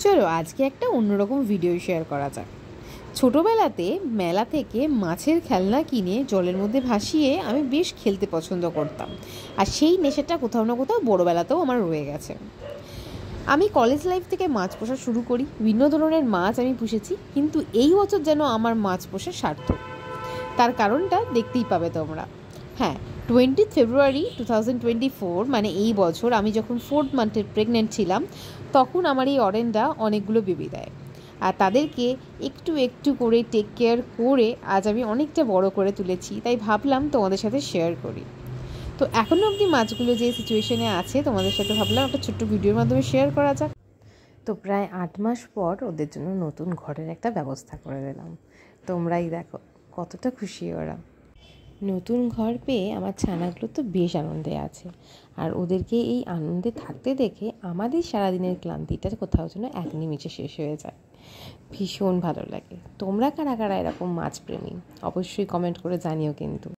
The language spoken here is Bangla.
চলো আজকে একটা অন্যরকম ভিডিও শেয়ার করা যাক। ছোটোবেলাতে মেলা থেকে মাছের খেলনা কিনে জলের মধ্যে ভাসিয়ে আমি বেশ খেলতে পছন্দ করতাম, আর সেই নেশাটা কোথাও না কোথাও বড়োবেলাতেও আমার রয়ে গেছে। আমি কলেজ লাইফ থেকে মাছ পোষা শুরু করি, বিভিন্ন ধরনের মাছ আমি পুষেছি, কিন্তু এই বছর যেন আমার মাছ পোষা সার্থক। তার কারণটা দেখতেই পাবে তোমরা। হ্যাঁ, 20 ফেব্রুয়ারি 2024 মানে এই বছর আমি যখন 4th মান্থের প্রেগনেন্ট ছিলাম, তখন আমার এই অরেনরা অনেকগুলো বেবি দেয়, আর তাদেরকে একটু একটু করে টেক কেয়ার করে আজ আমি অনেকটা বড় করে তুলেছি। তাই ভাবলাম তোমাদের সাথে শেয়ার করি। তো এখনও অবধি মাছগুলো যে সিচুয়েশনে আছে তোমাদের সাথে ভাবলাম একটা ছোট্ট ভিডিওর মাধ্যমে শেয়ার করা যাক। তো প্রায় 8 মাস পর ওদের জন্য নতুন ঘরের একটা ব্যবস্থা করে দিলাম। তোমরাই দেখো কতটা খুশি ওরা। নতুন ঘর পেয়ে আমার ছানাগুলো তো বেশ আনন্দে আছে, আর ওদেরকে এই আনন্দে থাকতে দেখে আমাদের সারাদিনের ক্লান্তিটা কোথাও যেন এক নিমিষে শেষ হয়ে যায়। ভীষণ ভালো লাগে। তোমরা কারা কারা এরকম মাছ প্রেমী অবশ্যই কমেন্ট করে জানিও কিন্তু।